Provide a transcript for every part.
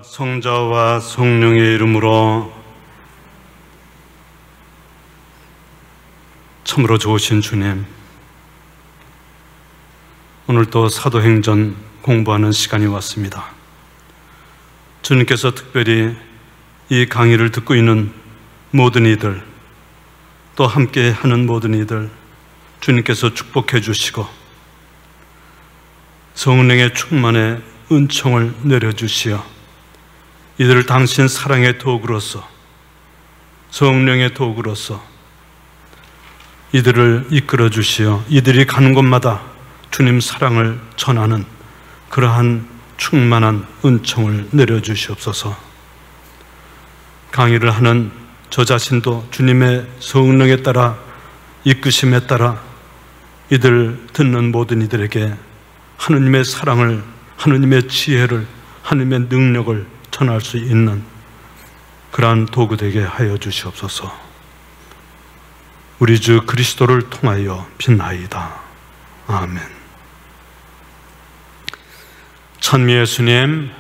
아버지와 성자와 성령의 이름으로 참으로 좋으신 주님, 오늘 또 사도행전 공부하는 시간이 왔습니다. 주님께서 특별히 이 강의를 듣고 있는 모든 이들, 또 함께 하는 모든 이들 주님께서 축복해 주시고 성령의 충만에 은총을 내려주시어 이들을 당신 사랑의 도구로서, 성령의 도구로서 이들을 이끌어 주시어 이들이 가는 곳마다 주님 사랑을 전하는 그러한 충만한 은총을 내려주시옵소서. 강의를 하는 저 자신도 주님의 성령에 따라, 이끄심에 따라 이들 듣는 모든 이들에게 하느님의 사랑을, 하느님의 지혜를, 하느님의 능력을 전할 수 있는 그러한 도구 되게 하여 주시옵소서. 우리 주 그리스도를 통하여 빛나이다. 아멘. 천미 예수님,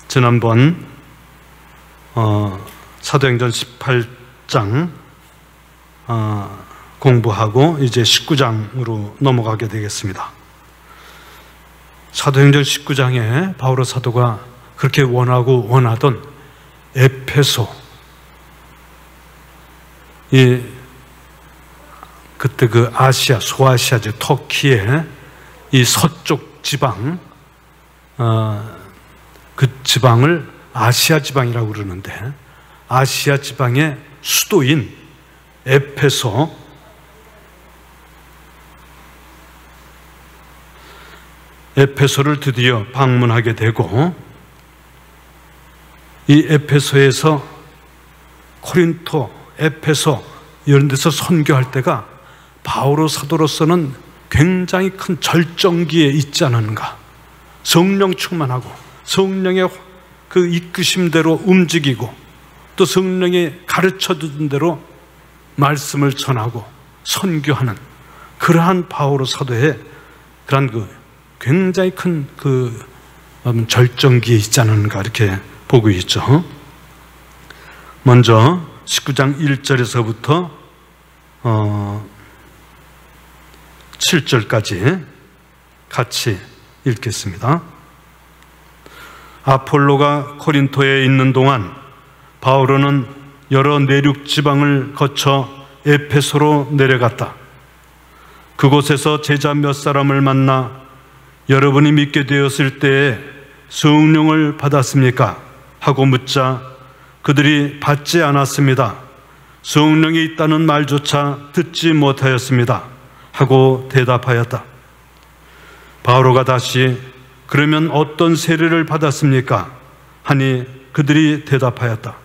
지난번 사도행전 18장 공부하고 이제 19장으로 넘어가게 되겠습니다. 사도행전 19장에 바오로 사도가 그렇게 원하던 에페소, 그때 그 아시아, 소아시아, 즉 터키의 이 서쪽 지방, 그 지방을 아시아 지방이라고 그러는데, 아시아 지방의 수도인 에페소를 드디어 방문하게 되고, 이 에페소에서 코린토, 에페소 이런 데서 선교할 때가 바오로 사도로서는 굉장히 큰 절정기에 있지 않았는가. 성령 충만하고 성령의 그 이끄심대로 움직이고 또 성령이 가르쳐준 대로 말씀을 전하고 선교하는 그러한 바오로 사도의 그러한 그 굉장히 큰 그 절정기에 있지 않은가 이렇게 보고 있죠. 먼저 19장 1절에서부터 7절까지 같이 읽겠습니다. 아폴로가 코린토에 있는 동안 바오로는 여러 내륙 지방을 거쳐 에페소로 내려갔다. 그곳에서 제자 몇 사람을 만나 여러분이 믿게 되었을 때에 성령을 받았습니까? 하고 묻자 그들이 받지 않았습니다. 성령이 있다는 말조차 듣지 못하였습니다. 하고 대답하였다. 바오로가 다시 그러면 어떤 세례를 받았습니까? 하니 그들이 대답하였다.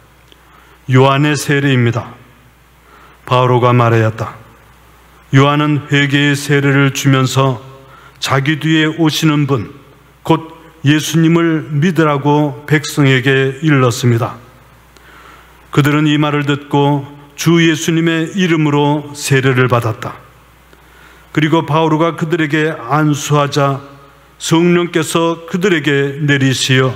요한의 세례입니다. 바오로가 말하였다. 요한은 회개의 세례를 주면서 자기 뒤에 오시는 분, 곧 예수님을 믿으라고 백성에게 일렀습니다. 그들은 이 말을 듣고 주 예수님의 이름으로 세례를 받았다. 그리고 바오로가 그들에게 안수하자 성령께서 그들에게 내리시어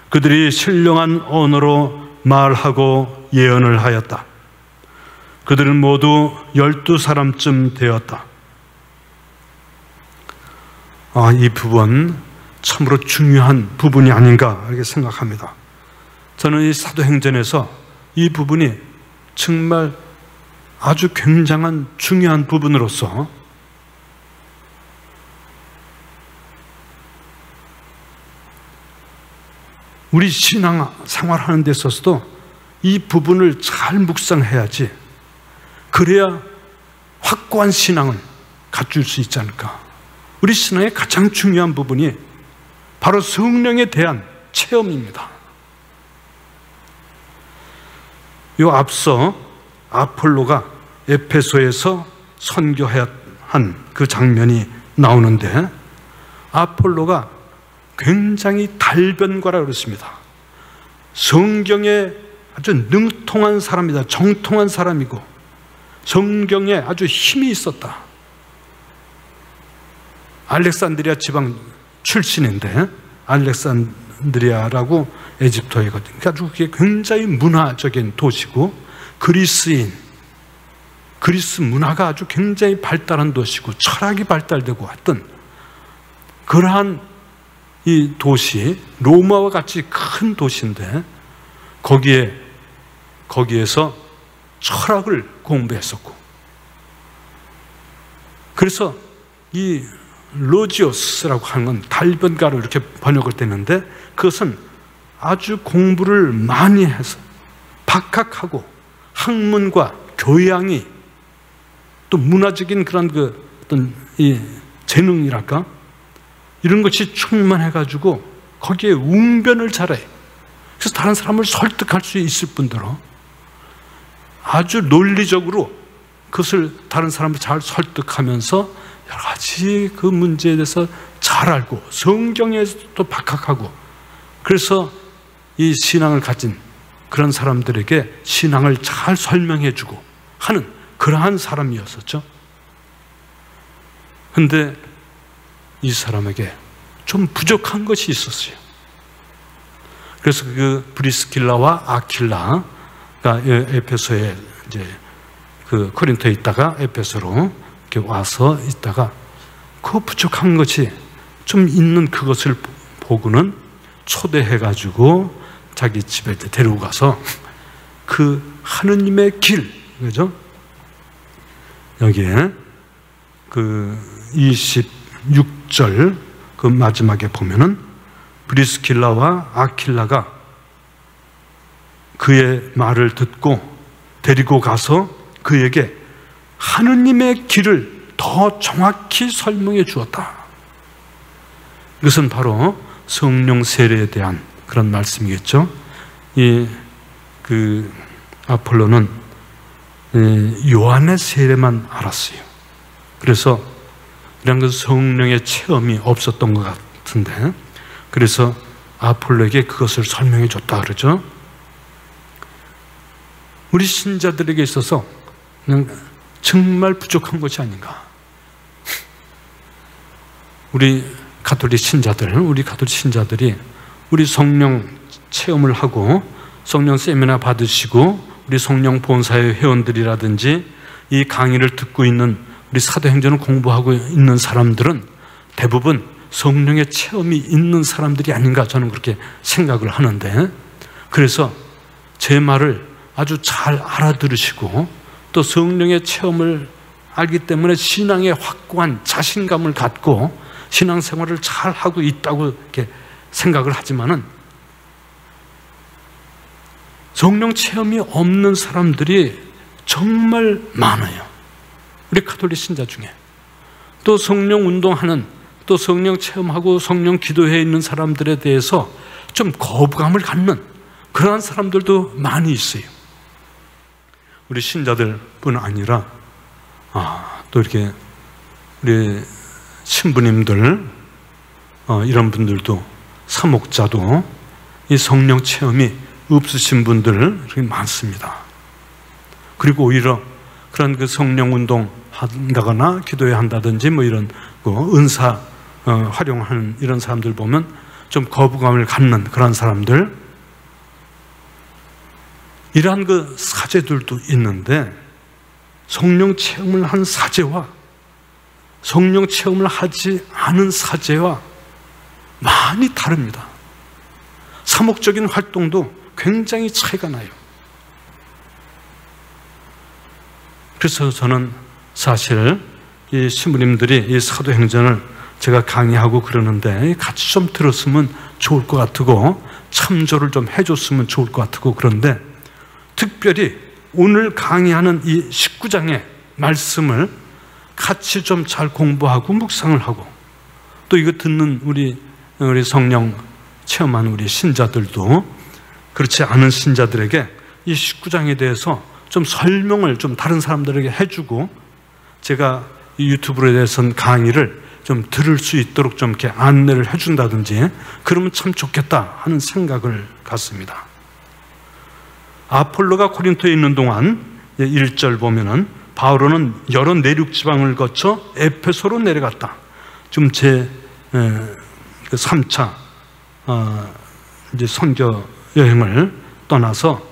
그들이 신령한 언어로 말하고 예언을 하였다. 그들은 모두 12사람쯤 되었다. 이 부분 참으로 중요한 부분이 아닌가 이렇게 생각합니다. 저는 이 사도행전에서 이 부분이 정말 아주 굉장한 중요한 부분으로서 우리 신앙 생활하는 데 있어서도 이 부분을 잘 묵상해야지, 그래야 확고한 신앙을 갖출 수 있지 않을까. 우리 신앙의 가장 중요한 부분이 바로 성령에 대한 체험입니다. 요 앞서 아폴로가 에페소에서 선교한 그 장면이 나오는데, 아폴로가 굉장히 달변가라 그랬습니다. 성경에 아주 능통한 사람이다. 정통한 사람이고 성경에 아주 힘이 있었다. 알렉산드리아 지방 출신인데, 알렉산드리아라고 에집트어이거든요. 그러니까 그게 굉장히 문화적인 도시고, 그리스 문화가 아주 굉장히 발달한 도시고 철학이 발달되고 했던 그러한 이 도시, 로마와 같이 큰 도시인데 거기에서 철학을 공부했었고, 그래서 이 로지오스라고 하는 건 달변가로 이렇게 번역을 되는데, 그것은 아주 공부를 많이 해서 박학하고 학문과 교양이 또 문화적인 그런 어떤 이 재능이랄까, 이런 것이 충만해가지고 거기에 웅변을 잘해. 그래서 다른 사람을 설득할 수 있을 뿐더러 아주 논리적으로 그것을 다른 사람을 잘 설득하면서 여러 가지 그 문제에 대해서 잘 알고 성경에서도 박학하고, 그래서 이 신앙을 가진 그런 사람들에게 신앙을 잘 설명해주고 하는 그러한 사람이었었죠. 근데 이 사람에게 좀 부족한 것이 있었어요. 그래서 그 브리스길라와 아킬라가 에페소에 이제 그 코린토에 있다가 에페소로 이렇게 와서 있다가 그 부족한 것이 좀 있는 그것을 보고는 초대해가지고 자기 집에 데리고 가서 그 하느님의 길, 그죠? 여기에 그 26절 그 마지막에 보면은 브리스길라와 아킬라가 그의 말을 듣고 데리고 가서 그에게 하느님의 길을 더 정확히 설명해 주었다. 이것은 바로 성령 세례에 대한 그런 말씀이겠죠. 그 아폴로는 요한의 세례만 알았어요. 그래서 이런 그 성령의 체험이 없었던 것 같은데, 그래서 아폴로에게 그것을 설명해 줬다 그러죠. 우리 신자들에게 있어서 그냥 정말 부족한 것이 아닌가. 우리 가톨릭 신자들이 우리 성령 체험을 하고 성령 세미나 받으시고 우리 성령 본사의 회원들이라든지 이 강의를 듣고 있는 우리 사도행전을 공부하고 있는 사람들은 대부분 성령의 체험이 있는 사람들이 아닌가, 저는 그렇게 생각을 하는데, 그래서 제 말을 아주 잘 알아들으시고 또 성령의 체험을 알기 때문에 신앙에 확고한 자신감을 갖고 신앙생활을 잘 하고 있다고 이렇게 생각을 하지만은, 성령 체험이 없는 사람들이 정말 많아요. 우리 가톨릭 신자 중에. 또 성령 운동하는, 또 성령 체험하고 성령 기도회에 있는 사람들에 대해서 좀 거부감을 갖는 그러한 사람들도 많이 있어요. 우리 신자들뿐 아니라 또 이렇게 우리 신부님들, 이런 분들도, 사목자도 이 성령 체험이 없으신 분들 많습니다. 그리고 오히려 그런 그 성령 운동 한다거나 기도회 한다든지 뭐 이런 은사 활용하는 이런 사람들 보면 좀 거부감을 갖는 그런 사람들, 이러한 그 사제들도 있는데, 성령 체험을 한 사제와 성령 체험을 하지 않은 사제와 많이 다릅니다. 사목적인 활동도 굉장히 차이가 나요. 그래서 저는 사실 이 신부님들이 이 사도행전을 제가 강의하고 그러는데 같이 좀 들었으면 좋을 것 같고 참조를 좀 해줬으면 좋을 것 같고, 그런데 특별히 오늘 강의하는 이 19장의 말씀을 같이 좀 잘 공부하고 묵상을 하고, 또 이거 듣는 우리 성령 체험한 우리 신자들도 그렇지 않은 신자들에게 이 19장에 대해서 좀 설명을 좀 다른 사람들에게 해주고, 제가 이 유튜브에 대해서는 강의를 좀 들을 수 있도록 좀 이렇게 안내를 해준다든지 그러면 참 좋겠다 하는 생각을 갖습니다. 아폴로가 고린토에 있는 동안 1절 보면은 바울은 여러 내륙 지방을 거쳐 에페소로 내려갔다. 좀 제 3차 이제 선교 여행을 떠나서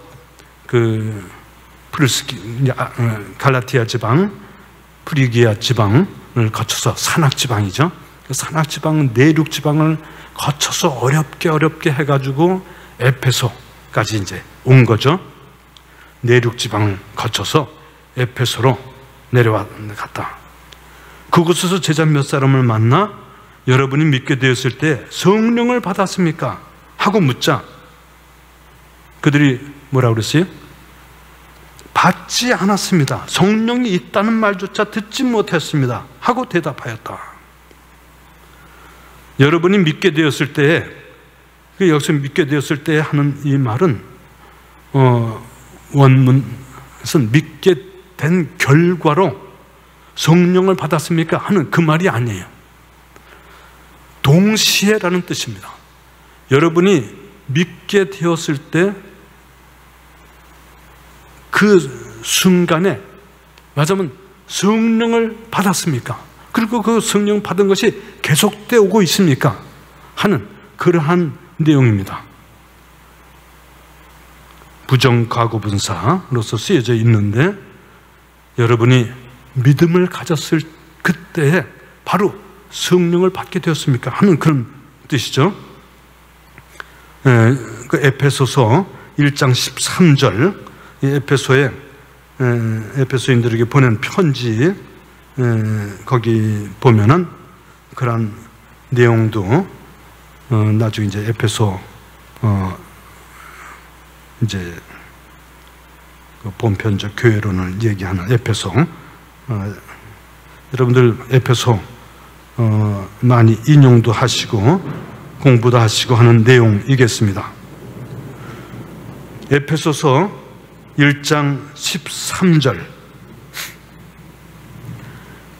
그 갈라티아 지방, 프리기아 지방을 거쳐서 산악 지방이죠. 산악 지방, 내륙 지방을 거쳐서 어렵게 해가지고 에페소까지 이제 온 거죠. 내륙 지방을 거쳐서 에페소로 내려갔다. 그곳에서 제자 몇 사람을 만나 여러분이 믿게 되었을 때 성령을 받았습니까? 하고 묻자 그들이 뭐라고 그랬어요? 받지 않았습니다. 성령이 있다는 말조차 듣지 못했습니다. 하고 대답하였다. 여러분이 믿게 되었을 때, 여기서 믿게 되었을 때 하는 이 말은 원문에서는 믿게 된 결과로 성령을 받았습니까? 하는 그 말이 아니에요. 동시에라는 뜻입니다. 여러분이 믿게 되었을 때 그 순간에 맞으면 성령을 받았습니까? 그리고 그 성령 받은 것이 계속되어 오고 있습니까? 하는 그러한 내용입니다. 부정과거분사로서 쓰여져 있는데 여러분이 믿음을 가졌을 그때에 바로 성령을 받게 되었습니까? 하는 그런 뜻이죠. 그 에페소서 1장 13절 에페소인들에게 보낸 편지 거기 보면은 그런 내용도 나중에 이제 에페소 이제 본편적 교회론을 얘기하는 에페소 여러분들 에페소 많이 인용도 하시고 공부도 하시고 하는 내용이겠습니다. 에페소서 1장 13절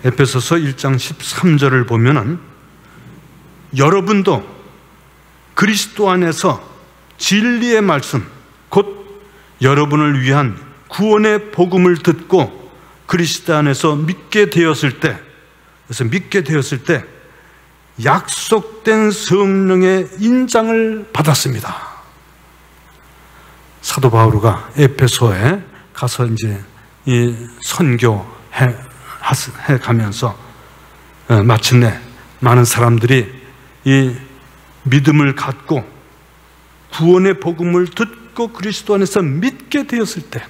에페소서 1장 13절을 보면은 여러분도 그리스도 안에서 진리의 말씀 곧 여러분을 위한 구원의 복음을 듣고 그리스도 안에서 믿게 되었을 때, 그래서 믿게 되었을 때 약속된 성령의 인장을 받았습니다. 사도 바오로가 에페소에 가서 이제 이 선교해 가면서 마침내 많은 사람들이 이 믿음을 갖고 구원의 복음을 듣고 그리스도 안에서 믿게 되었을 때,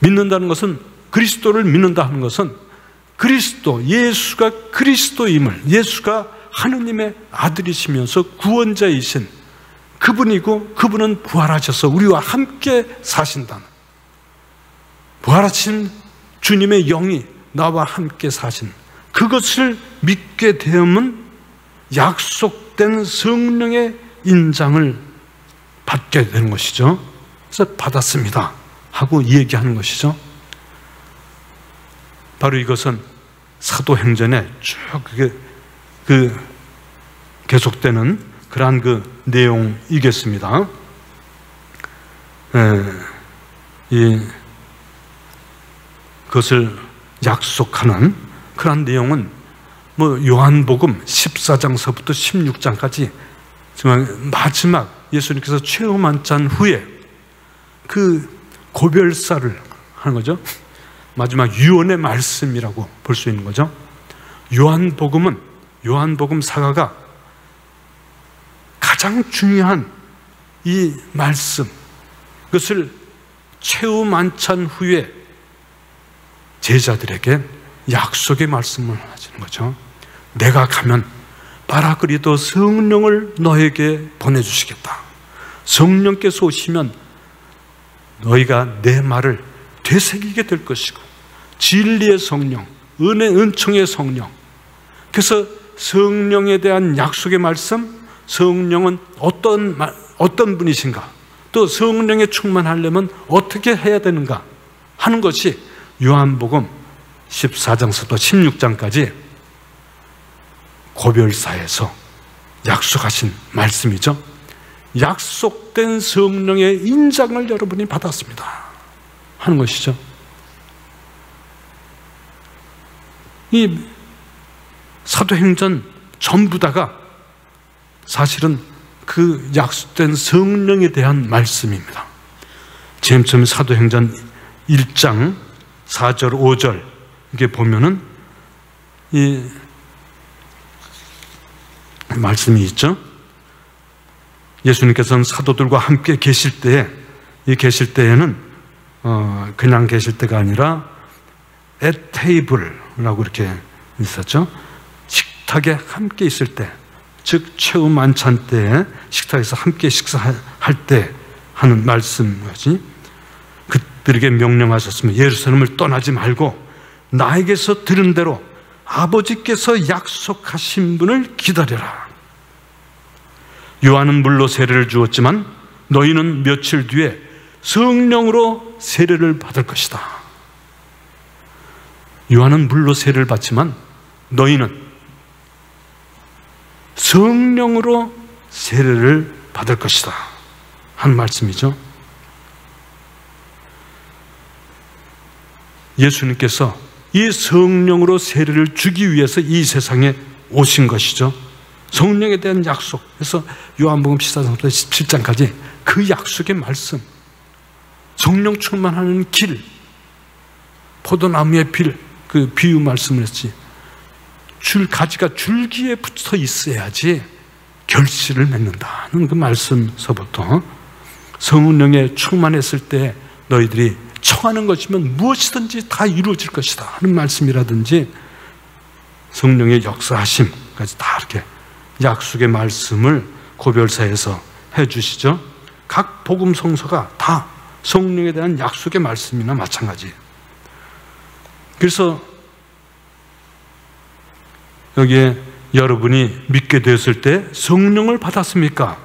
믿는다는 것은 그리스도를 믿는다 하는 것은 그리스도, 예수가 그리스도임을, 예수가 하느님의 아들이시면서 구원자이신 그분이고 그분은 부활하셔서 우리와 함께 사신다는, 부활하신 주님의 영이 나와 함께 사신 그것을 믿게 되면 약속된 성령의 인장을 받게 되는 것이죠. 그래서 받았습니다 하고 얘기하는 것이죠. 바로 이것은 사도행전에 쭉 그 계속되는 그러한 그 내용이겠습니다. 그것을 약속하는 그러한 내용은 뭐 요한복음 14장서부터 16장까지 정말 마지막 예수님께서 최후 만찬 후에 그 고별사를 하는 거죠. 마지막 유언의 말씀이라고 볼 수 있는 거죠. 요한복음 사가가 가장 중요한 이 말씀, 그것을 최후 만찬 후에 제자들에게 약속의 말씀을 하시는 거죠. 내가 가면 파라크리토 성령을 너에게 보내주시겠다. 성령께서 오시면 너희가 내 말을 되새기게 될 것이고, 진리의 성령, 은총의 성령. 그래서 성령에 대한 약속의 말씀, 성령은 어떤 분이신가, 또 성령에 충만하려면 어떻게 해야 되는가 하는 것이 요한복음 14장부터 16장까지 고별사에서 약속하신 말씀이죠. 약속된 성령의 인장을 여러분이 받았습니다 하는 것이죠. 이 사도행전 전부 다가 사실은 그 약속된 성령에 대한 말씀입니다. 제일 처음 사도행전 1장 4절 5절 이게 보면은 이 말씀이 있죠. 예수님께서는 사도들과 함께 계실 때에는 그냥 계실 때가 아니라 at table라고 이렇게 있었죠. 식탁에 함께 있을 때, 즉 최후 만찬 때 식탁에서 함께 식사할 때 하는 말씀이지. 그들에게 명령하셨으면 예루살렘을 떠나지 말고 나에게서 들은 대로 아버지께서 약속하신 분을 기다려라. 요한은 물로 세례를 주었지만 너희는 며칠 뒤에 성령으로 세례를 받을 것이다. 요한은 물로 세례를 받지만 너희는 성령으로 세례를 받을 것이다 하는 말씀이죠. 예수님께서 이 성령으로 세례를 주기 위해서 이 세상에 오신 것이죠. 성령에 대한 약속. 그래서 요한복음 14장부터 17장까지 그 약속의 말씀, 성령 충만하는 길, 포도나무의 빌, 그 비유 말씀을 했지. 가지가 줄기에 붙어 있어야지 결실을 맺는다는 그 말씀서부터 성령에 충만했을 때 너희들이 청하는 것이면 무엇이든지 다 이루어질 것이다 하는 말씀이라든지 성령의 역사하심까지 다 이렇게 약속의 말씀을 고별사에서 해주시죠. 각 복음 성서가 다 성령에 대한 약속의 말씀이나 마찬가지예요. 그래서 여기에 여러분이 믿게 되었을 때 성령을 받았습니까?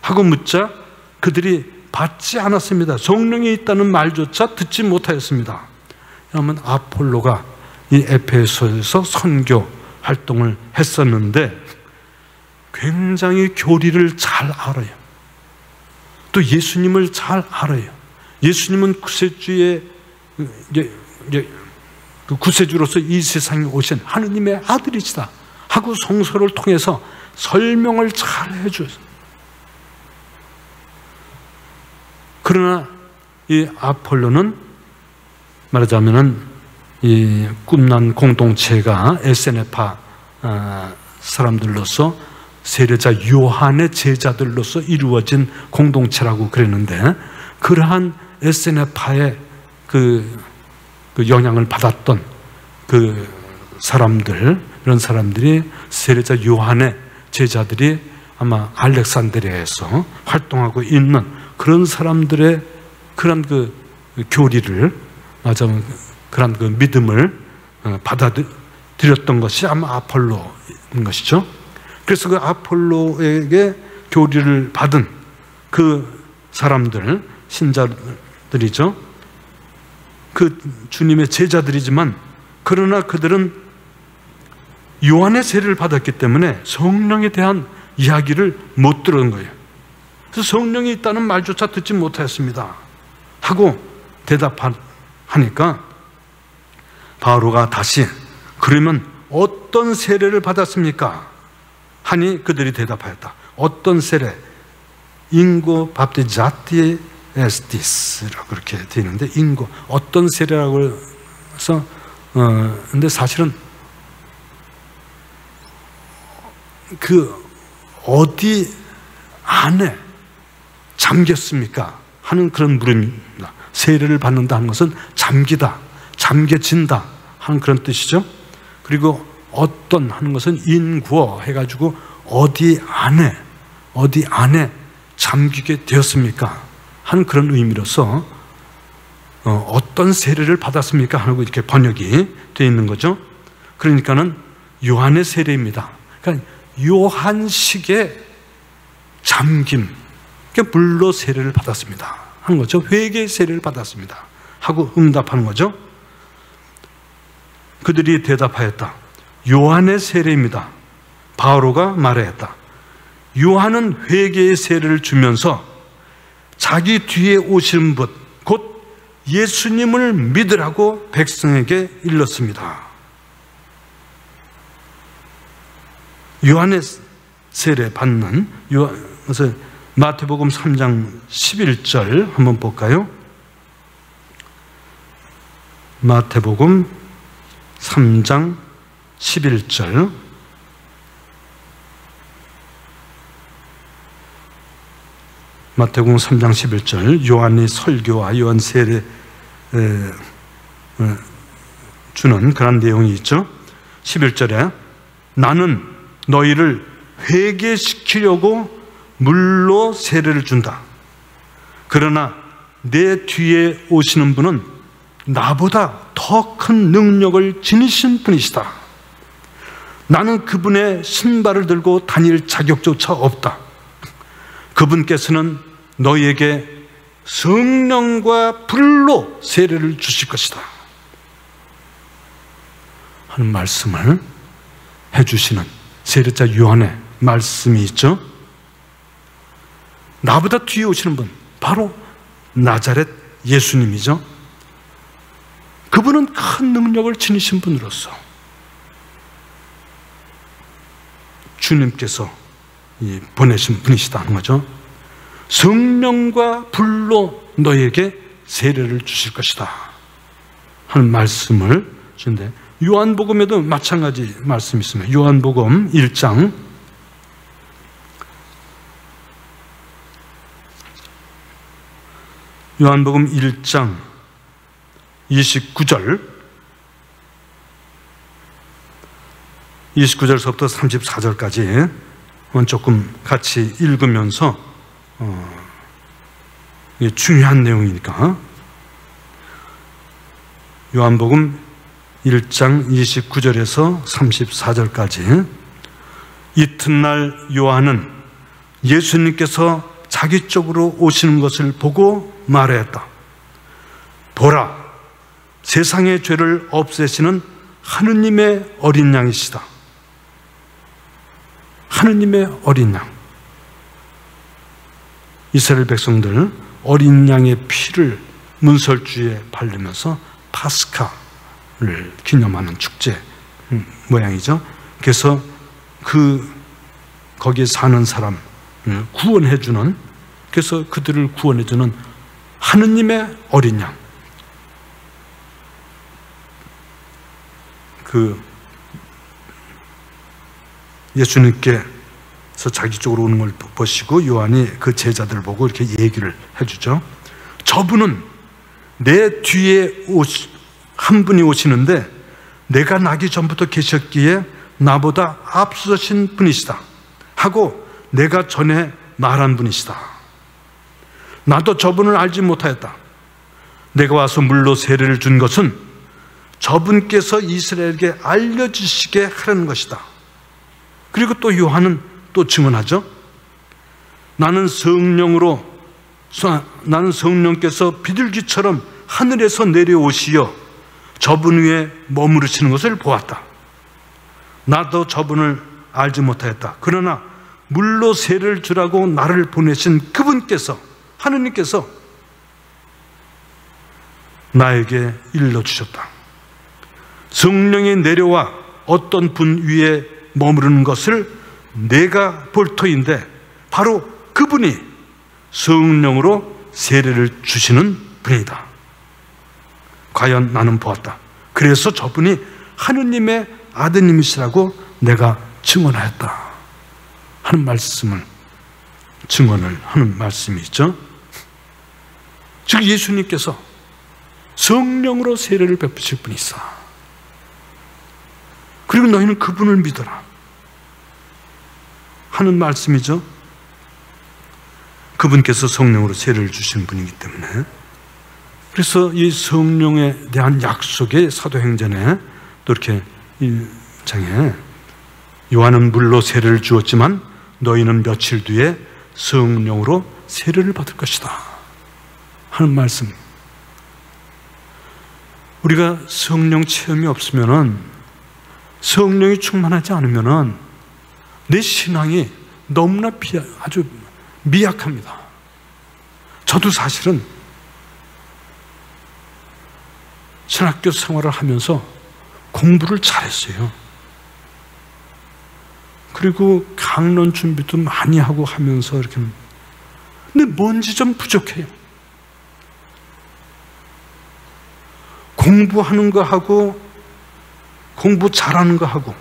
하고 묻자 그들이 받지 않았습니다. 성령이 있다는 말조차 듣지 못하였습니다. 그러면 아폴로가 이 에페소에서 선교 활동을 했었는데 굉장히 교리를 잘 알아요. 또 예수님을 잘 알아요. 예수님은 구세주의 구세주로서 이 세상에 오신 하느님의 아들이시다 하고 성서를 통해서 설명을 잘 해줘요. 그러나 이 아폴로는 말하자면은 이 꿈난 공동체가 에세네파 사람들로서 세례자 요한의 제자들로서 이루어진 공동체라고 그랬는데 그러한 에세네파의 그 영향을 받았던 그 사람들, 이런 사람들이 세례자 요한의 제자들이 아마 알렉산드리아에서 활동하고 있는 그런 사람들의 그런 그 교리를 맞아면 그런 그 믿음을 받아들였던 것이 아마 아폴로인 것이죠. 그래서 그 아폴로에게 교리를 받은 그 사람들, 신자들이죠. 그 주님의 제자들이지만 그러나 그들은 요한의 세례를 받았기 때문에 성령에 대한 이야기를 못 들은 거예요. 그래서 성령이 있다는 말조차 듣지 못하였습니다 하고 대답하니까 바오로가 다시 그러면 어떤 세례를 받았습니까? 하니 그들이 대답하였다. 어떤 세례? 인고 밥티자티 에스티스라고 그렇게 되어 있는데 인고 어떤 세례라고 해서 근데 사실은 그 어디 안에 잠겼습니까? 하는 그런 물음입니다. 세례를 받는다 하는 것은 잠기다, 잠겨진다 하는 그런 뜻이죠. 그리고 어떤 하는 것은 인구어 해가지고 어디 안에 잠기게 되었습니까? 하는 그런 의미로서 어떤 세례를 받았습니까? 하고 이렇게 번역이 되어 있는 거죠. 그러니까는 요한의 세례입니다. 그러니까 요한식의 잠김, 그러니까 물로 세례를 받았습니다 하는 거죠. 회개의 세례를 받았습니다 하고 응답하는 거죠. 그들이 대답하였다. 요한의 세례입니다. 바오로가 말하였다. 요한은 회개의 세례를 주면서 자기 뒤에 오신 분, 곧 예수님을 믿으라고 백성에게 일렀습니다. 요한의 세례 받는 그래서 마태복음 3장 11절 한번 볼까요? 마태복음 3장 11절. 마태복음 3장 11절. 요한이 설교와 요한 세례 주는 그런 내용이 있죠. 11절에 나는 너희를 회개시키려고 물로 세례를 준다. 그러나 내 뒤에 오시는 분은 나보다 더 큰 능력을 지니신 분이시다. 나는 그분의 신발을 들고 다닐 자격조차 없다. 그분께서는 너희에게 성령과 불로 세례를 주실 것이다 하는 말씀을 해주시는 세례자 요한의 말씀이 있죠. 나보다 뒤에 오시는 분, 바로 나자렛 예수님이죠. 그분은 큰 능력을 지니신 분으로서 주님께서 보내신 분이시다는 거죠. 성령과 불로 너에게 세례를 주실 것이다 하는 말씀을 주는데, 요한복음에도 마찬가지 말씀이 있습니다. 요한복음 1장 29절서부터 34절까지 조금 같이 읽으면서 중요한 내용이니까 요한복음 1장 29절에서 34절까지. 이튿날 요한은 예수님께서 자기 쪽으로 오시는 것을 보고 말하였다. 보라, 세상의 죄를 없애시는 하느님의 어린 양이시다. 하느님의 어린 양. 이스라엘 백성들 어린 양의 피를 문설주에 바르면서 파스카를 기념하는 축제 모양이죠. 그래서 거기에 사는 사람 구원해주는, 그래서 그들을 구원해주는 하느님의 어린 양. 예수님께서 자기 쪽으로 오는 걸 보시고 요한이 그 제자들 보고 이렇게 얘기를 해주죠. 저분은 내 뒤에 한 분이 오시는데 내가 나기 전부터 계셨기에 나보다 앞서신 분이시다 하고 내가 전에 말한 분이시다. 나도 저분을 알지 못하였다. 내가 와서 물로 세례를 준 것은 저분께서 이스라엘에게 알려주시게 하려는 것이다. 그리고 또 요한은 또 증언하죠. 나는 성령께서 비둘기처럼 하늘에서 내려오시어 저분 위에 머무르시는 것을 보았다. 나도 저분을 알지 못하였다. 그러나 물로 세례를 주라고 나를 보내신 그분께서, 하느님께서 나에게 일러주셨다. 성령이 내려와 어떤 분 위에 머무르는 것을 내가 볼 터인데 바로 그분이 성령으로 세례를 주시는 분이다. 과연 나는 보았다. 그래서 저분이 하느님의 아드님이시라고 내가 증언하였다 하는 말씀을, 증언을 하는 말씀이 있죠. 즉 예수님께서 성령으로 세례를 베푸실 분이 있어. 그리고 너희는 그분을 믿어라 하는 말씀이죠. 그분께서 성령으로 세례를 주신 분이기 때문에. 그래서 이 성령에 대한 약속의 사도행전에 또 이렇게 1장에 요한은 물로 세례를 주었지만 너희는 며칠 뒤에 성령으로 세례를 받을 것이다 하는 말씀. 우리가 성령 체험이 없으면은, 성령이 충만하지 않으면은 내 신앙이 너무나 아주 미약합니다. 저도 사실은 신학교 생활을 하면서 공부를 잘했어요. 그리고 강론 준비도 많이 하고 하면서 이렇게. 근데 뭔지 좀 부족해요. 공부하는 거 하고, 공부 잘하는 거 하고,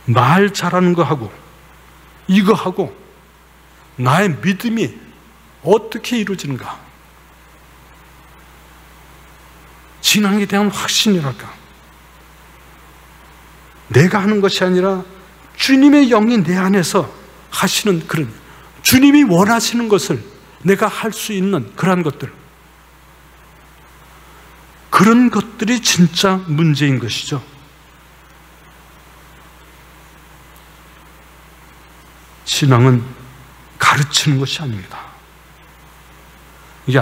말 잘하는 거 하고, 이거 하고, 나의 믿음이 어떻게 이루어지는가? 신앙에 대한 확신이랄까? 내가 하는 것이 아니라 주님의 영이 내 안에서 하시는 그런, 주님이 원하시는 것을 내가 할 수 있는 그러한 것들, 그런 것들이 진짜 문제인 것이죠. 신앙은 가르치는 것이 아닙니다. 이게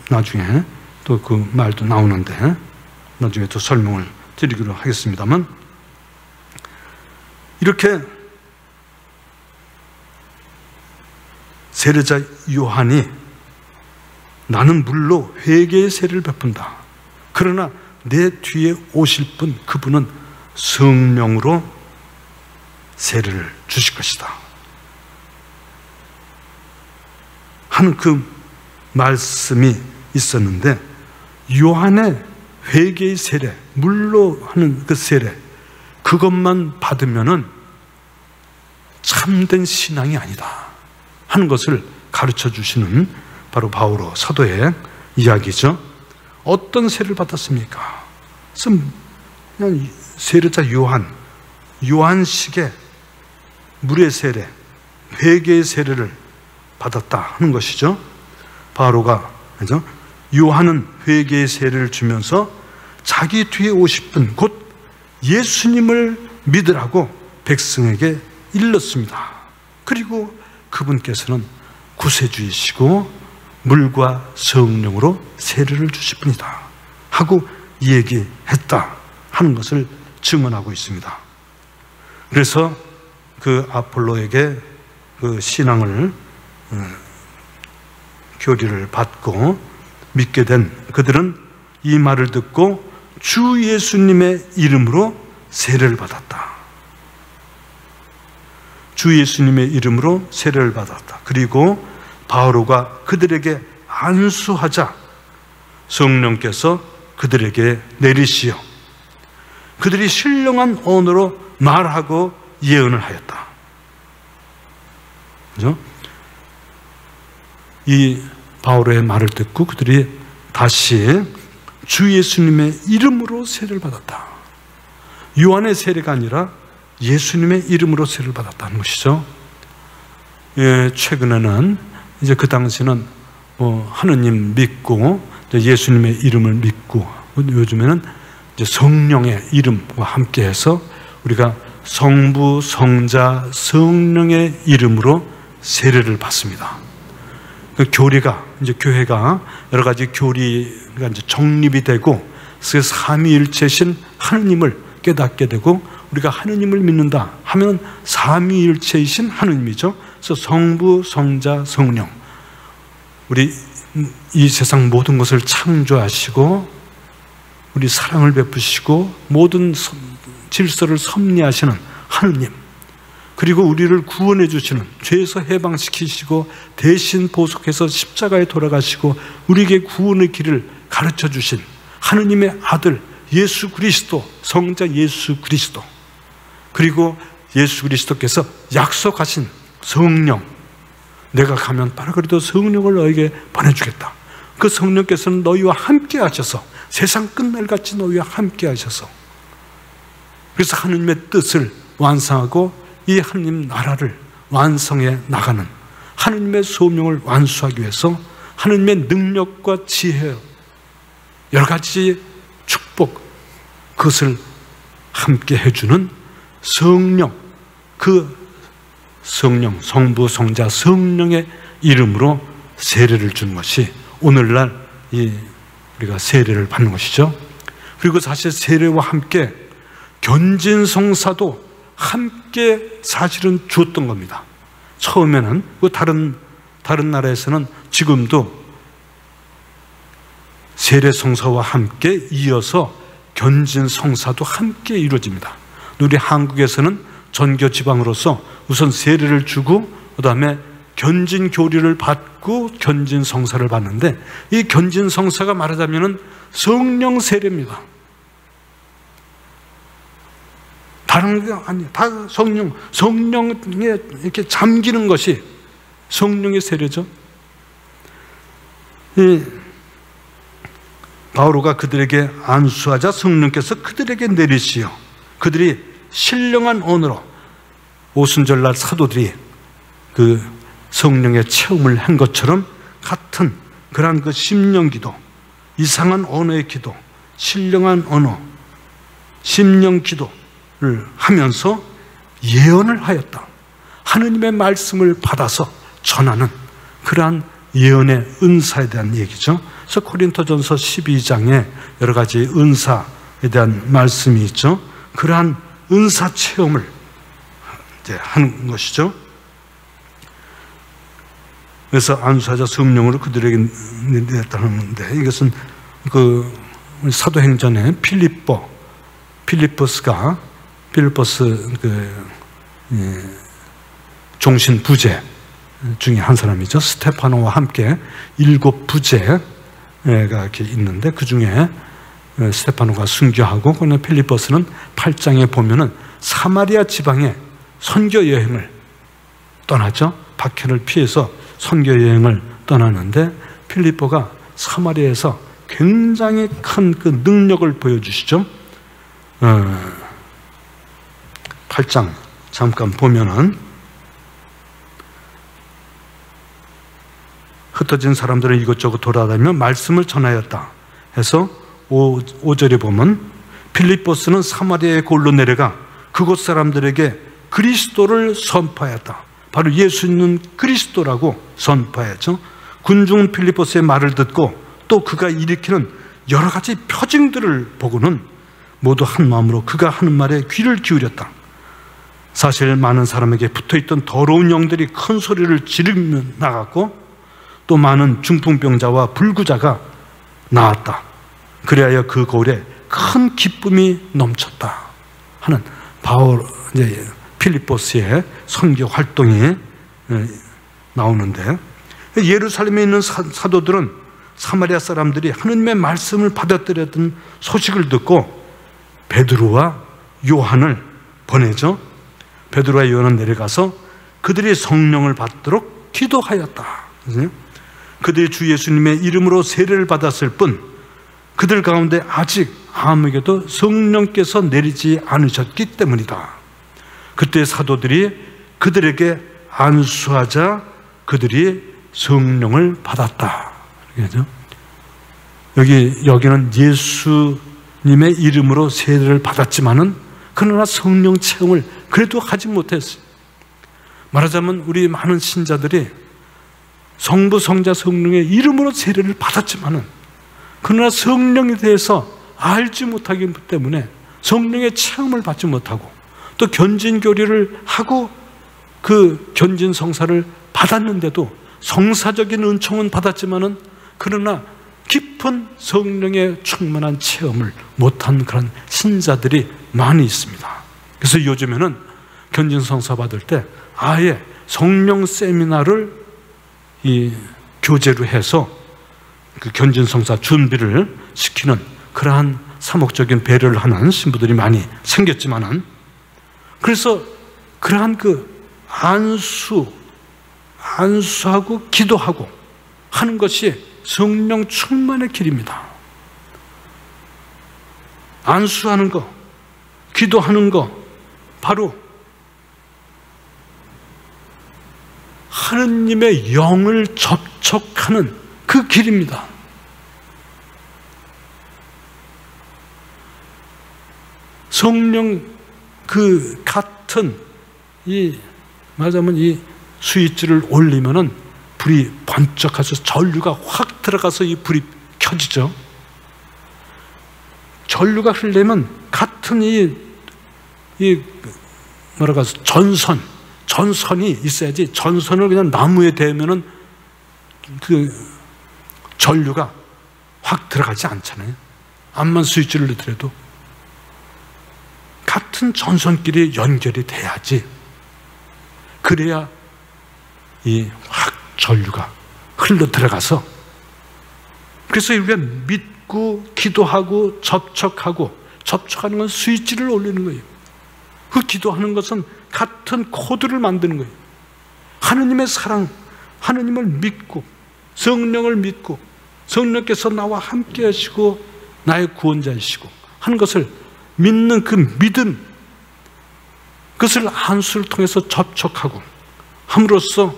나중에 또 그 말도 나오는데 나중에 또 설명을 드리기로 하겠습니다만, 이렇게 세례자 요한이 나는 물로 회개의 세례를 베푼다. 그러나 내 뒤에 오실 분, 그분은 성령으로 세례를 주실 것이다 하는 그 말씀이 있었는데, 요한의 회개의 세례, 물로 하는 그 세례, 그것만 받으면은 참된 신앙이 아니다 하는 것을 가르쳐 주시는 바로 바오로 사도의 이야기죠. 어떤 세례를 받았습니까? 그냥 세례자 요한식의 물의 세례, 회개의 세례를 받았다 하는 것이죠. 바오로가, 그죠? 요한은 회개의 세례를 주면서 자기 뒤에 오실 분, 곧 예수님을 믿으라고 백성에게 일렀습니다. 그리고 그분께서는 구세주이시고 물과 성령으로 세례를 주실 분이다 하고 얘기했다 하는 것을 증언하고 있습니다. 그래서 그 아폴로에게 그 신앙을 교리를 받고 믿게 된 그들은 이 말을 듣고 주 예수님의 이름으로 세례를 받았다. 주 예수님의 이름으로 세례를 받았다. 그리고 바오로가 그들에게 안수하자 성령께서 그들에게 내리시어 그들이 신령한 언어로 말하고 예언을 하였다. 그죠? 이 바오로의 말을 듣고 그들이 다시 주 예수님의 이름으로 세례를 받았다. 요한의 세례가 아니라 예수님의 이름으로 세례를 받았다는 것이죠. 예, 최근에는 이제 그 당시는 하느님 믿고 예수님의 이름을 믿고, 요즘에는 이제 성령의 이름과 함께해서 우리가 성부, 성자, 성령의 이름으로 세례를 받습니다. 그 교리가, 이제 교회가 여러 가지 교리가 이제 정립이 되고, 그 삼위일체신 하느님을 깨닫게 되고, 우리가 하느님을 믿는다 하면 삼위일체이신 하느님이죠. 그래서 성부, 성자, 성령, 우리 이 세상 모든 것을 창조하시고 우리 사랑을 베푸시고 모든 질서를 섭리하시는 하느님, 그리고 우리를 구원해 주시는, 죄에서 해방시키시고 대신 보속해서 십자가에 돌아가시고 우리에게 구원의 길을 가르쳐 주신 하느님의 아들 예수 그리스도, 성자 예수 그리스도, 그리고 예수 그리스도께서 약속하신 성령, 내가 가면 빠르거리도 성령을 너에게 보내주겠다. 그 성령께서는 너희와 함께 하셔서 세상 끝날같이 너희와 함께 하셔서, 그래서 하느님의 뜻을 완성하고 이 하느님 나라를 완성해 나가는 하느님의 소명을 완수하기 위해서 하느님의 능력과 지혜, 여러 가지 축복, 그것을 함께 해주는 성령, 그 성령, 성부, 성자, 성령의 이름으로 세례를 주는 것이 오늘날 우리가 세례를 받는 것이죠. 그리고 사실 세례와 함께 견진성사도 함께 사실은 주었던 겁니다. 처음에는 다른 나라에서는 지금도 세례성사와 함께 이어서 견진성사도 함께 이루어집니다. 우리 한국에서는 전교 지방으로서 우선 세례를 주고 그 다음에 견진 교리를 받고 견진 성사를 받는데, 이 견진 성사가 말하자면은 성령 세례입니다. 다른 게 아니에요. 다 성령에 이렇게 잠기는 것이 성령의 세례죠. 바오로가 그들에게 안수하자 성령께서 그들에게 내리시어 그들이 신령한 언어로, 오순절날 사도들이 그 성령의 체험을 한 것처럼 같은 그러한 그 심령기도, 이상한 언어의 기도, 신령한 언어, 심령기도를 하면서 예언을 하였다. 하느님의 말씀을 받아서 전하는 그러한 예언의 은사에 대한 얘기죠. 그래서 고린토전서 12장에 여러 가지 은사에 대한 말씀이 있죠. 그러한 은사 체험을 이제 하는 것이죠. 그래서 안수하자 성령으로 그들에게 냈다는데, 이것은 그 사도행전에 필리포스 그 종신 부제 중에 한 사람이죠. 스테파노와 함께 7 부제가 이렇게 있는데, 그 중에 스테파노가 순교하고, 그러나 필리포스는 8장에 보면은 사마리아 지방에 선교 여행을 떠나죠. 박해를 피해서 선교 여행을 떠나는데, 필리포가 사마리아에서 굉장히 큰 그 능력을 보여주시죠. 8장 잠깐 보면은, 흩어진 사람들은 이것저것 돌아다니며 말씀을 전하였다 해서 5절에 보면, 필리포스는 사마리아에 골로 내려가 그곳 사람들에게 그리스도를 선포하였다. 바로 예수님은 그리스도라고 선포하였죠. 군중 필리포스의 말을 듣고 또 그가 일으키는 여러 가지 표징들을 보고는 모두 한 마음으로 그가 하는 말에 귀를 기울였다. 사실 많은 사람에게 붙어있던 더러운 영들이 큰 소리를 지르며 나갔고, 또 많은 중풍병자와 불구자가 나왔다. 그리하여 그 고을에 큰 기쁨이 넘쳤다 하는 이제 필리포스의 선교 활동이 나오는데, 예루살렘에 있는 사도들은 사마리아 사람들이 하느님의 말씀을 받아들였던 소식을 듣고 베드로와 요한을 보내죠. 베드로와 요한은 내려가서 그들이 성령을 받도록 기도하였다. 그들이 주 예수님의 이름으로 세례를 받았을 뿐 그들 가운데 아직 아무에게도 성령께서 내리지 않으셨기 때문이다. 그때 사도들이 그들에게 안수하자 그들이 성령을 받았다. 여기는 예수님의 이름으로 세례를 받았지만은 그러나 성령 체험을 그래도 하지 못했어요. 말하자면 우리 많은 신자들이 성부, 성자, 성령의 이름으로 세례를 받았지만은 그러나 성령에 대해서 알지 못하기 때문에 성령의 체험을 받지 못하고, 또 견진교리를 하고 그 견진성사를 받았는데도 성사적인 은총은 받았지만은 그러나 깊은 성령의 충만한 체험을 못한 그런 신자들이 많이 있습니다. 그래서 요즘에는 견진성사 받을 때 아예 성령 세미나를 교재로 해서 그 견진성사 준비를 시키는 그러한 사목적인 배려를 하는 신부들이 많이 생겼지만은, 그래서 그러한 그 안수하고 기도하고 하는 것이 성령 충만의 길입니다. 안수하는 거, 기도하는 거, 바로 하느님의 영을 접촉하는 그 길입니다. 성령 그 같은 말하자면 이 스위치를 올리면은 불이 번쩍해서 전류가 확 들어가서 이 불이 켜지죠. 전류가 흐르려면 같은 전선이 있어야지. 전선을 그냥 나무에 대면은 그 전류가 확 들어가지 않잖아요. 암만 스위치를 넣더라도 같은 전선끼리 연결이 돼야지. 그래야 이 확 전류가 흘러 들어가서, 그래서 우리가 믿고 기도하고 접촉하는 건 스위치를 올리는 거예요. 그 기도하는 것은 같은 코드를 만드는 거예요. 하느님의 사랑, 하느님을 믿고 성령을 믿고 성령께서 나와 함께 하시고 나의 구원자이시고 하는 것을 믿는 그 믿음, 그것을 안수를 통해서 접촉하고 함으로써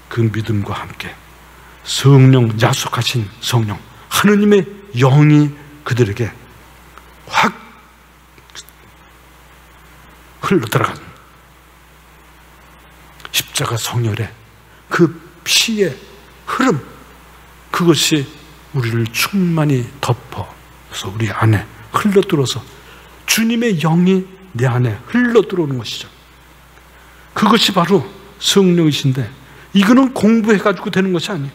그 믿음과 함께 성령, 약속하신 성령, 하느님의 영이 그들에게 확 흘러들어간 십자가 성혈의 그 피의 흐름, 그것이 우리를 충만히 덮어서 우리 안에 흘러들어서 주님의 영이 내 안에 흘러들어오는 것이죠. 그것이 바로 성령이신데, 이거는 공부해가지고 되는 것이 아니에요.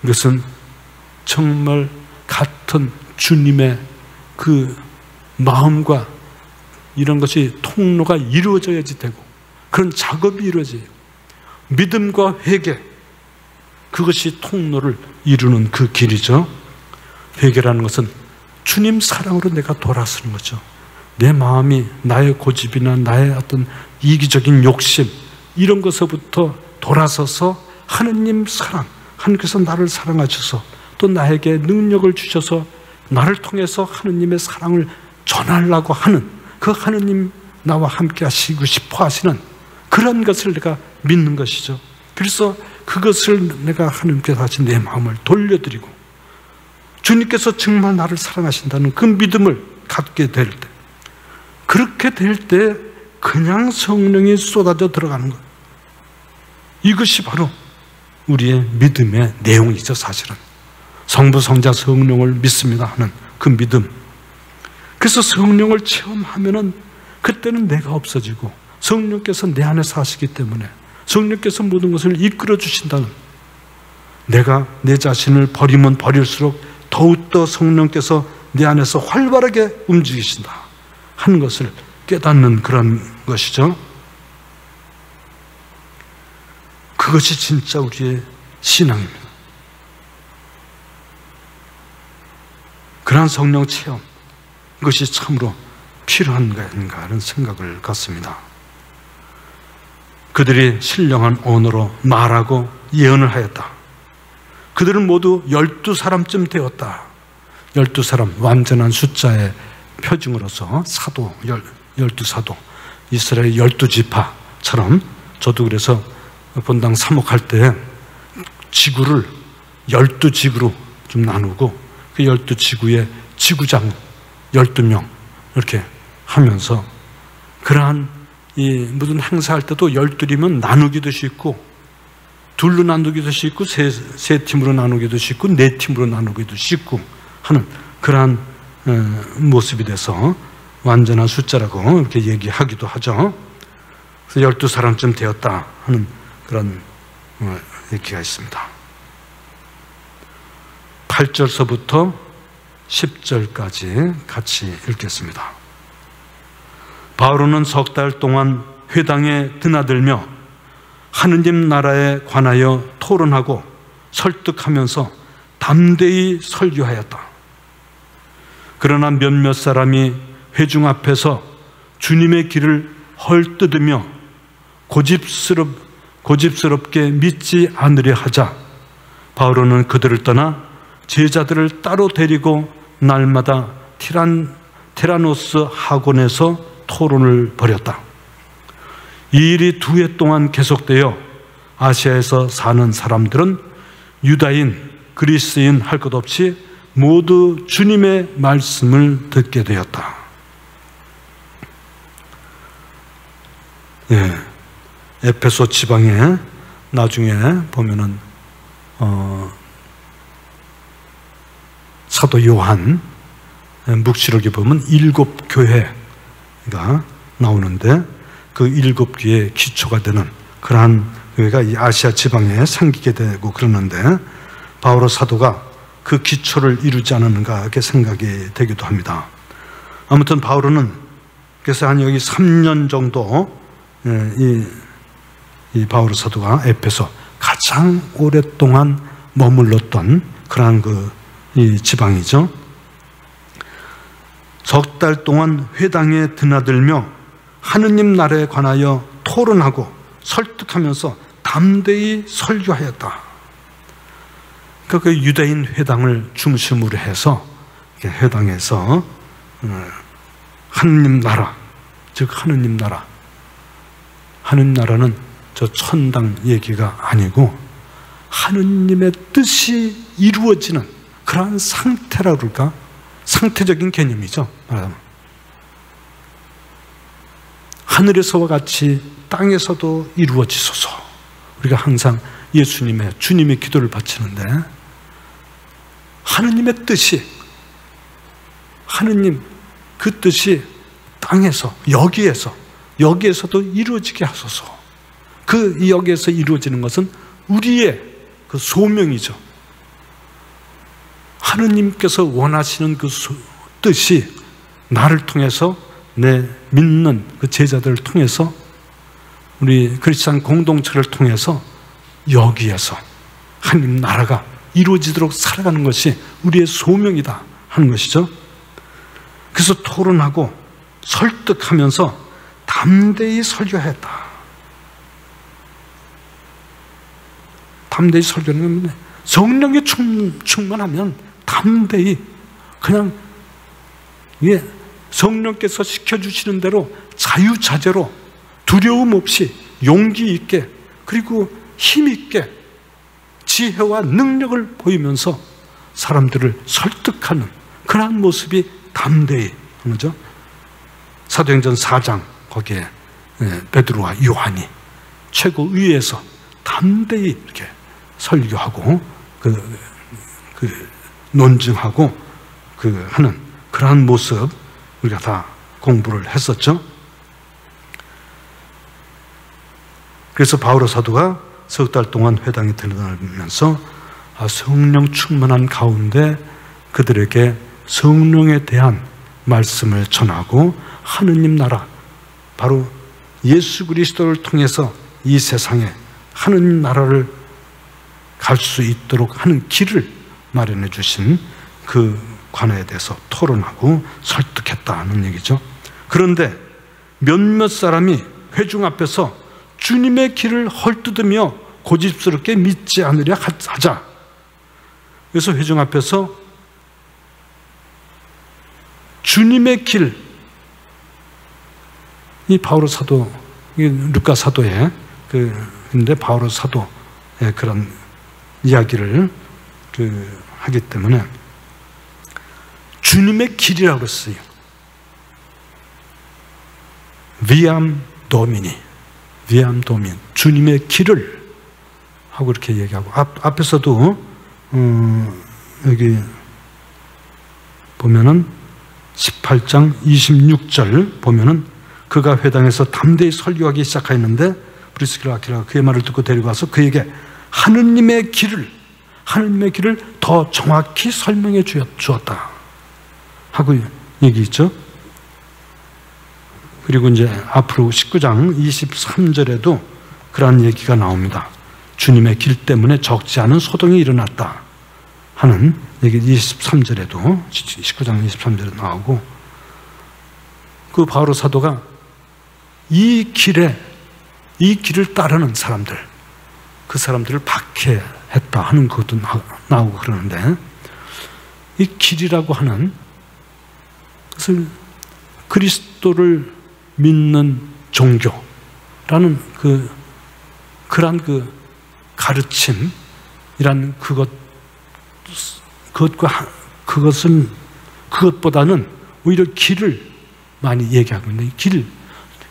이것은 정말 같은 주님의 그 마음과 이런 것이 통로가 이루어져야지 되고, 그런 작업이 이루어져요. 믿음과 회개, 그것이 통로를 이루는 그 길이죠. 회개라는 것은 주님 사랑으로 내가 돌아서는 거죠. 내 마음이 나의 고집이나 나의 어떤 이기적인 욕심, 이런 것서부터 돌아서서 하느님 사랑, 하느님께서 나를 사랑하셔서 또 나에게 능력을 주셔서 나를 통해서 하느님의 사랑을 전하려고 하는, 그 하느님 나와 함께 하시고 싶어 하시는 그런 것을 내가 믿는 것이죠. 그래서 그것을 내가 하느님께서 하신 내 마음을 돌려드리고 주님께서 정말 나를 사랑하신다는 그 믿음을 갖게 될 때, 그렇게 될 때 그냥 성령이 쏟아져 들어가는 것, 이것이 바로 우리의 믿음의 내용이죠. 사실은 성부, 성자, 성령을 믿습니다 하는 그 믿음. 그래서 성령을 체험하면은 그때는 내가 없어지고 성령께서 내 안에 사시기 때문에 성령께서 모든 것을 이끌어 주신다는, 내가 내 자신을 버리면 버릴수록 더욱더 성령께서 내 안에서 활발하게 움직이신다 하는 것을 깨닫는 그런 것이죠. 그것이 진짜 우리의 신앙입니다. 그러한 성령 체험, 이것이 참으로 필요한 거 아닌가 하는 생각을 갖습니다. 그들이 신령한 언어로 말하고 예언을 하였다. 그들은 모두 12사람쯤 되었다. 12사람, 완전한 숫자의 표징으로서 사도, 12사도, 이스라엘 12지파처럼, 저도 그래서 본당 사목할 때 지구를 12지구로 좀 나누고 그 12지구의 지구장 12명 이렇게 하면서, 그러한 이 무슨 행사할 때도 12이면 나누기도 쉽고, 둘로 나누기도 쉽고, 세 팀으로 나누기도 쉽고, 네 팀으로 나누기도 쉽고 하는 그러한 모습이 돼서 완전한 숫자라고 이렇게 얘기하기도 하죠. 그래서 12사람쯤 되었다 하는 그런 얘기가 있습니다. 8절서부터 10절까지 같이 읽겠습니다. 바오로는 석 달 동안 회당에 드나들며 하느님 나라에 관하여 토론하고 설득하면서 담대히 설교하였다. 그러나 몇몇 사람이 회중 앞에서 주님의 길을 헐뜯으며 고집스럽게 믿지 않으려 하자 바오로는 그들을 떠나 제자들을 따로 데리고 날마다 티라노스 학원에서 토론을 벌였다. 이 일이 2해 동안 계속되어 아시아에서 사는 사람들은 유다인, 그리스인 할 것 없이 모두 주님의 말씀을 듣게 되었다. 예, 에페소 지방에 나중에 보면은 사도 요한 묵시록에 보면 7교회가 나오는데 그 7교회의 기초가 되는 그러한 교회가 이 아시아 지방에 생기게 되고 그러는데, 바오로 사도가 그 기초를 이루지 않았는가 이렇게 생각이 되기도 합니다. 아무튼 바울은 그래서 한 여기 3년 정도 이 바울 사도가 에페소 가장 오랫동안 머물렀던 그러한 이 지방이죠. 석 달 동안 회당에 드나들며 하느님 나라에 관하여 토론하고 설득하면서 담대히 설교하였다. 그러니까 그 유대인 회당을 중심으로 해서 회당에서 하느님 나라, 즉 하느님 나라, 하느님 나라는 저 천당 얘기가 아니고 하느님의 뜻이 이루어지는 그러한 상태라 그럴까? 상태적인 개념이죠. 말하자면 하늘에서와 같이 땅에서도 이루어지소서. 우리가 항상 주님의 기도를 바치는데 하느님의 뜻이, 하느님 그 뜻이 땅에서 여기에서도 이루어지게 하소서. 그 여기에서 이루어지는 것은 우리의 그 소명이죠. 하느님께서 원하시는 그 뜻이 나를 통해서, 내 믿는 그 제자들을 통해서, 우리 크리스찬 공동체를 통해서 여기에서 하느님 나라가 이루어지도록 살아가는 것이 우리의 소명이다 하는 것이죠. 그래서 토론하고 설득하면서 담대히 설교했다. 담대히 설교하는 건 성령에 충만하면 담대히 그냥 성령께서 시켜주시는 대로 자유자재로 두려움 없이 용기 있게 그리고 힘 있게 지혜와 능력을 보이면서 사람들을 설득하는 그러한 모습이 담대히 하는 거죠. 사도행전 4장 거기에 베드로와 요한이 최고위에서 담대히 이렇게 설교하고 논증하고 하는 그러한 모습 우리가 다 공부를 했었죠. 그래서 바울 사도가 석 달 동안 회당에 들어가면서 성령 충만한 가운데 그들에게 성령에 대한 말씀을 전하고 하느님 나라, 바로 예수 그리스도를 통해서 이 세상에 하느님 나라를 갈 수 있도록 하는 길을 마련해 주신 그 관해에 대해서 토론하고 설득했다는 얘기죠. 그런데 몇몇 사람이 회중 앞에서 주님의 길을 헐뜯으며 고집스럽게 믿지 않으려 하자. 그래서 회중 앞에서 주님의 길, 이 바울 사도, 루카 사도의 근데 바울 사도의 그런 이야기를 하기 때문에 주님의 길이라고 그랬어요. viam domini, 주님의 길을 하고 이렇게 얘기하고 앞에서도 여기 보면은 18장 26절 보면은 그가 회당에서 담대히 설교하기 시작하였는데 브리스길라 아킬라가 그의 말을 듣고 데리고 와서 그에게 하느님의 길을 더 정확히 설명해 주었다 하고 얘기했죠. 그리고 이제 앞으로 19장 23절에도 그러한 얘기가 나옵니다. 주님의 길 때문에 적지 않은 소동이 일어났다 하는 얘기 23절에도 19장 23절에 나오고, 그 바울 사도가 이 길을 따르는 사람들, 그 사람들을 박해했다 하는 것도 나오고 그러는데, 이 길이라고 하는 것을 그리스도를 믿는 종교라는 그러한 가르침이란 그것보다는 오히려 길을 많이 얘기하고 있는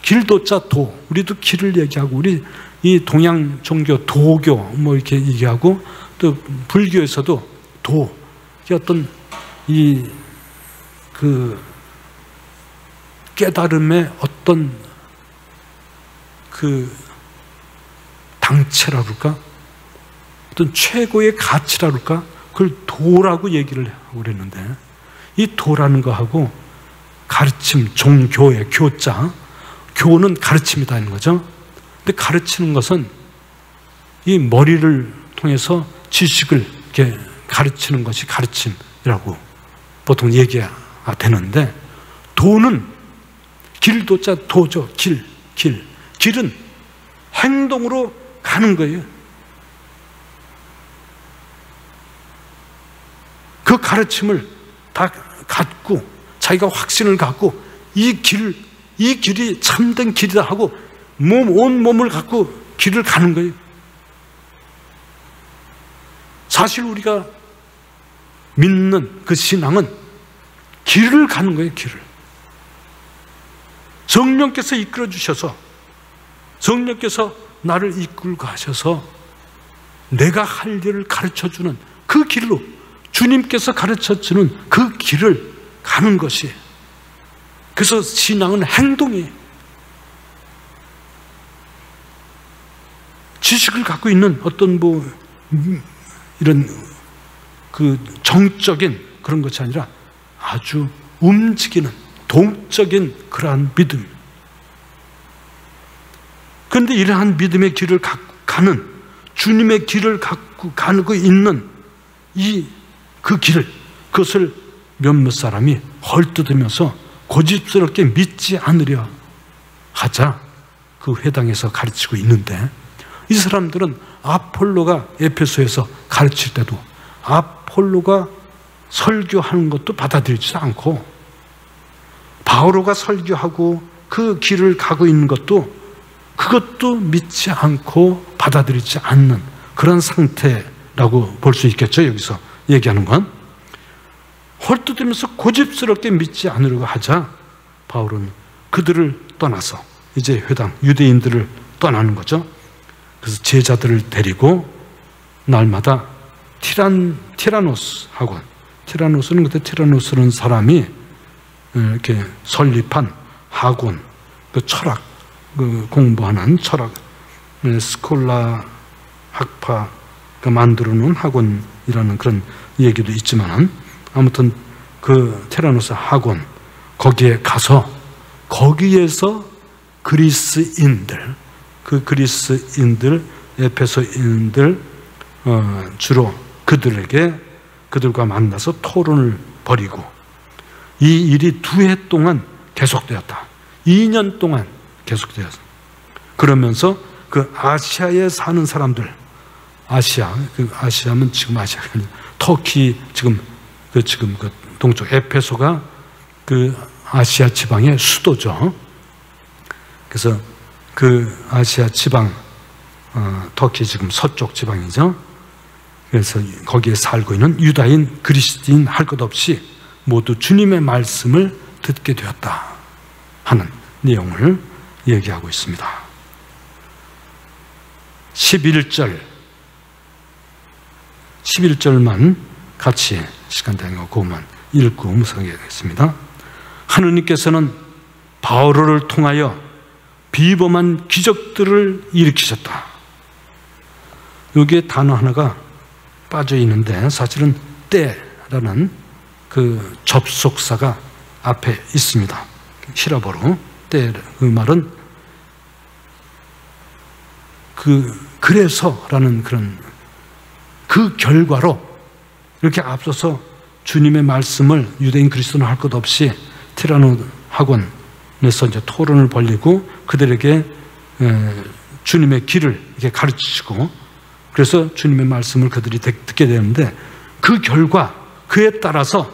길도자 도, 우리도 길을 얘기하고, 우리 이 동양 종교 도교 뭐 이렇게 얘기하고, 또 불교에서도 도, 어떤 깨달음의 어떤 당체라 그럴까? 어떤 최고의 가치라 그럴까? 그걸 도라고 얘기를 하고 그랬는데, 이 도라는 거하고 가르침, 종교의 교자, 교는 가르침이다 하는 거죠. 근데 가르치는 것은 이 머리를 통해서 지식을 이렇게 가르치는 것이 가르침이라고 보통 얘기가 되는데, 도는 길도자 도죠. 길은 행동으로 가는 거예요. 그 가르침을 다 갖고 자기가 확신을 갖고 이 길이 참된 길이다 하고 온 몸을 갖고 길을 가는 거예요. 사실 우리가 믿는 그 신앙은 길을 가는 거예요. 길을 성령께서 이끌어 주셔서, 성령께서 나를 이끌고 가셔서 내가 할 일을 가르쳐주는 그 길로, 주님께서 가르쳐주는 그 길을 가는 것이, 그래서 신앙은 행동이에요. 지식을 갖고 있는 어떤 이런 그 정적인 그런 것이 아니라 아주 움직이는 동적인 그러한 믿음. 그런데 이러한 믿음의 길을 갖고 가는, 주님의 길을 갖고 가고 있는 그 길을, 그것을 몇몇 사람이 헐뜯으면서 고집스럽게 믿지 않으려 하자 그 회당에서 가르치고 있는데, 이 사람들은 아폴로가 에베소에서 가르칠 때도 아폴로가 설교하는 것도 받아들이지 않고, 바오로가 설교하고 그 길을 가고 있는 것도 그것도 믿지 않고 받아들이지 않는 그런 상태라고 볼 수 있겠죠. 여기서 얘기하는 건 헐뜯으면서 고집스럽게 믿지 않으려고 하자 바울은 그들을 떠나서 이제 회당 유대인들을 떠나는 거죠. 그래서 제자들을 데리고 날마다 티라노스 학원, 티라노스는 그때 티라노스라는 사람이 이렇게 설립한 학원, 그 철학, 그 공부하는 철학, 스콜라 학파가 만들어 놓은 학원이라는 그런 얘기도 있지만, 아무튼 그 티라노스 학원, 거기에 가서 거기에서 그리스인들, 에페소인들 주로 그들과 만나서 토론을 벌이고, 이 일이 2해 동안 계속되었다. 2년 동안 계속되었어. 그러면서 그 아시아에 사는 사람들, 아시아면 지금 아시아가 아니라 터키, 지금 그 동쪽 에페소가 그 아시아 지방의 수도죠. 그래서 그 아시아 지방, 터키 지금 서쪽 지방이죠. 그래서 거기에 살고 있는 유다인, 그리스도인 할 것 없이 모두 주님의 말씀을 듣게 되었다 하는 내용을 얘기하고 있습니다. 11절만 같이 시간 되는 거 그것만 읽고 묵상하겠습니다. 하느님께서는 바오로를 통하여 비범한 기적들을 일으키셨다. 여기에 단어 하나가 빠져 있는데, 사실은 때라는 그 접속사가 앞에 있습니다. 히라보로 때, 그 말은 그래서라는 그런 그 결과로 이렇게 앞서서 주님의 말씀을 유대인 그리스도는 할 것 없이 티라노 학원에서 이제 토론을 벌이고 그들에게 주님의 길을 이렇게 가르치시고, 그래서 주님의 말씀을 그들이 듣게 되는데, 그 결과, 그에 따라서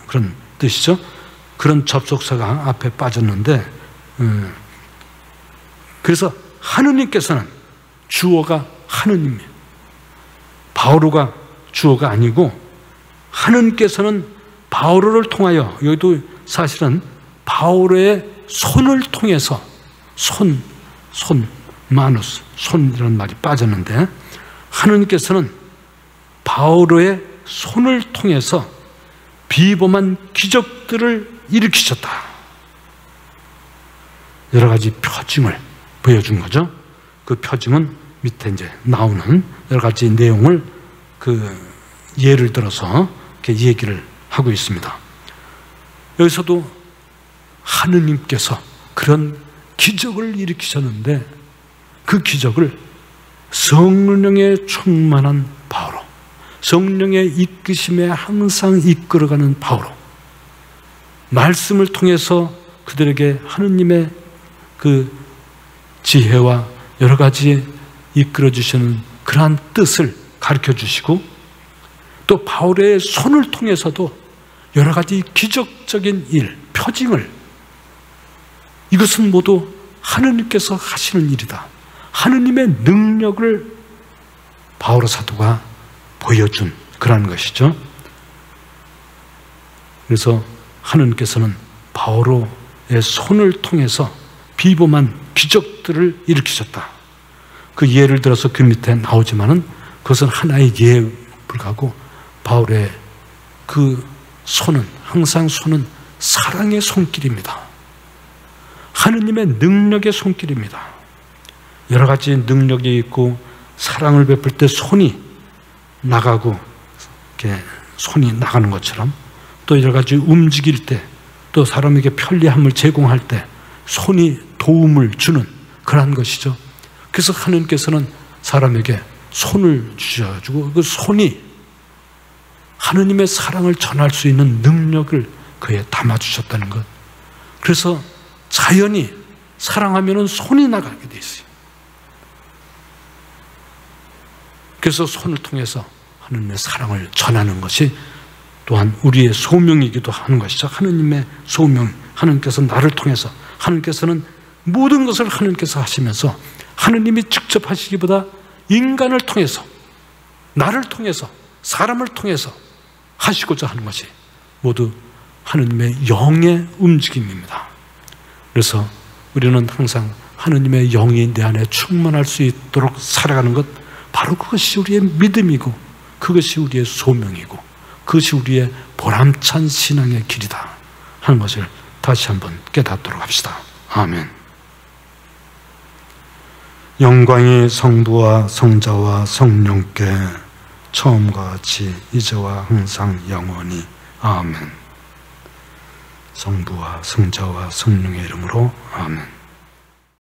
그런 뜻이죠. 그런 접속사가 앞에 빠졌는데, 그래서 하느님께서는, 주어가 하느님이에요. 바오로가 주어가 아니고 하느님께서는 바오로를 통하여, 여기도 사실은 바오로의 손을 통해서, 마누스, 손이라는 말이 빠졌는데, 하느님께서는 바오로의 손을 통해서 비범한 기적들을 일으키셨다. 여러 가지 표징을 보여준 거죠. 그 표징은 밑에 이제 나오는 여러 가지 내용을 예를 들어서 이렇게 얘기를 하고 있습니다. 여기서도 하느님께서 그런 기적을 일으키셨는데 그 기적을 성령에 충만한 바울로, 성령의 이끄심에 항상 이끌어가는 바울로, 말씀을 통해서 그들에게 하느님의 그 지혜와 여러 가지 이끌어 주시는 그러한 뜻을 가르쳐 주시고, 또 바울의 손을 통해서도 여러 가지 기적적인 일, 표징을, 이것은 모두 하느님께서 하시는 일이다, 하느님의 능력을 바울 사도가 보여준 그런 것이죠. 그래서 하느님께서는 바울의 손을 통해서 비범한 기적들을 일으키셨다. 그 예를 들어서 그 밑에 나오지만은 그것은 하나의 예에 불과하고, 바울의 그 손은, 항상 손은 사랑의 손길입니다. 하느님의 능력의 손길입니다. 여러 가지 능력이 있고 사랑을 베풀 때 손이 나가고, 이렇게 손이 나가는 것처럼, 또 여러 가지 움직일 때, 또 사람에게 편리함을 제공할 때 손이 도움을 주는 그러한 것이죠. 그래서 하느님께서는 사람에게 손을 주셔가지고 그 손이 하느님의 사랑을 전할 수 있는 능력을 그에 담아주셨다는 것. 그래서 자연히 사랑하면 손이 나가게 돼 있어요. 그래서 손을 통해서 하느님의 사랑을 전하는 것이 또한 우리의 소명이기도 하는 것이죠. 하느님의 소명, 하느님께서 나를 통해서, 하느님께서는 모든 것을 하느님께서 하시면서 하느님이 직접 하시기보다 인간을 통해서, 나를 통해서, 사람을 통해서 하시고자 하는 것이 모두 하느님의 영의 움직임입니다. 그래서 우리는 항상 하느님의 영이 내 안에 충만할 수 있도록 살아가는 것, 바로 그것이 우리의 믿음이고, 그것이 우리의 소명이고, 그것이 우리의 보람찬 신앙의 길이다 하는 것을 다시 한번 깨닫도록 합시다. 아멘. 영광이 성부와 성자와 성령께 처음과 같이 이제와 항상 영원히. 아멘. 성부와 성자와 성령의 이름으로 아멘.